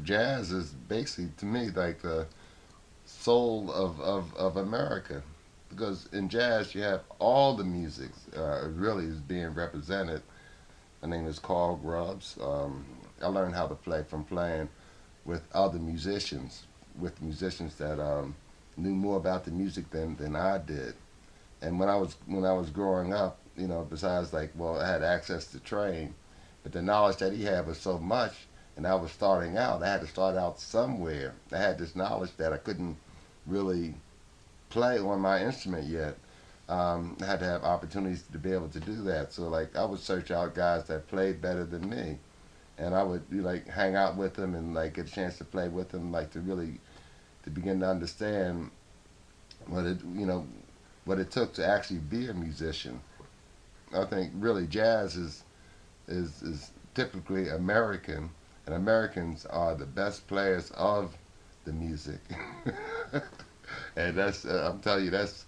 jazz is basically to me like the soul of America, because in jazz you have all the music really is being represented. My name is Carl Grubbs. I learned how to play from playing with other musicians, with musicians that knew more about the music than I did. And when I was growing up, besides like, well, I had access to train, but the knowledge that he had was so much, and I was starting out. I had to start out somewhere. I had this knowledge that I couldn't really play on my instrument yet. I had to have opportunities to be able to do that. So like, I would search out guys that played better than me, and I would like hang out with them and like get a chance to play with them, like to really to begin to understand what it what it took to actually be a musician. I think really jazz is typically American, and Americans are the best players of the music. And that's I'm telling you that's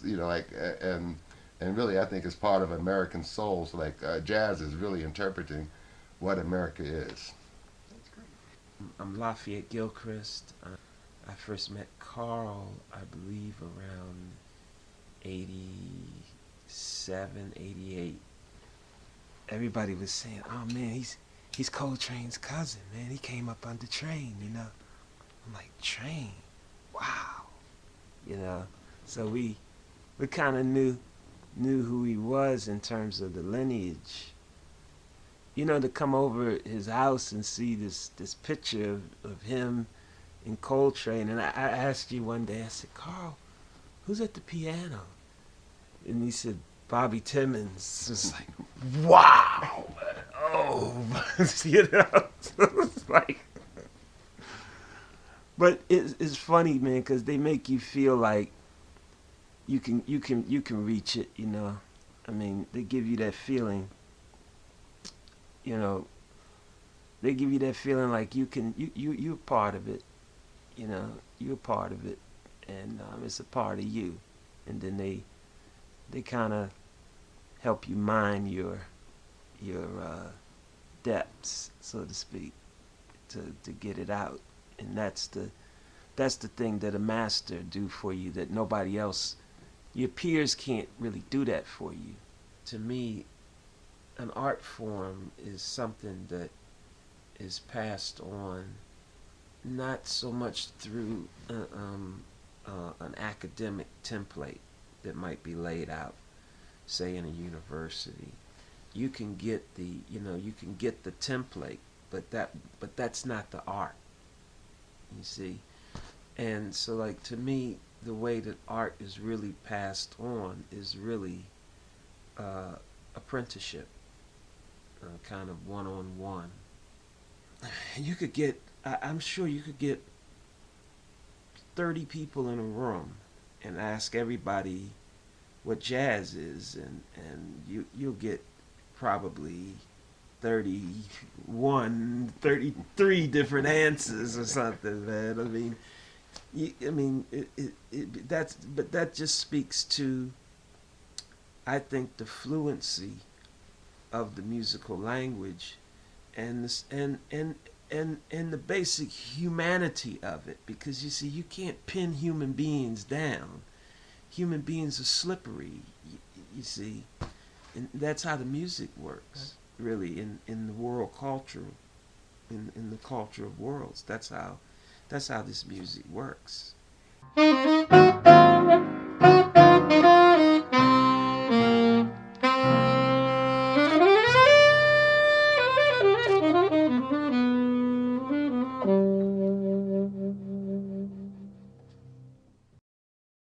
like and really I think it's part of American soul. So like jazz is really interpreting what America is. I'm Lafayette Gilchrist. I first met Carl, I believe, around 87, 88. Everybody was saying, "Oh man, he's Coltrane's cousin, man. He came up under Train, you know." I'm like, Train? Wow, you know. So we kind of knew who he was in terms of the lineage. You know, to come over his house and see this picture of him in Coltrane, and I asked you one day, I said, Carl, who's at the piano? And he said, Bobby Timmons. It's like, wow, oh, you know, it's like, but it's funny, man, because they make you feel like you can reach it, you know. I mean, they give you that feeling, you know. They give you that feeling like you're part of it, you know. You're a part of it, and it's a part of you, and then they kind of help you mine your depths, so to speak, to get it out, and that's the thing that a master do for you that nobody else, your peers can't really do that for you. To me, an art form is something that is passed on not so much through an academic template that might be laid out, say in a university. You can get the template, but that's not the art. You see, and so like to me, the way that art is really passed on is really apprenticeship, kind of one-on-one. You could get, I'm sure you could get 30 people in a room and ask everybody what jazz is, and you'll get probably 31, 33 different answers or something, man. I mean, but that just speaks to, I think, the fluency of the musical language, and and the basic humanity of it, because you see, you can't pin human beings down. Human beings are slippery, you see, and that's how the music works, really, in the world culture, in the culture of worlds. That's how this music works.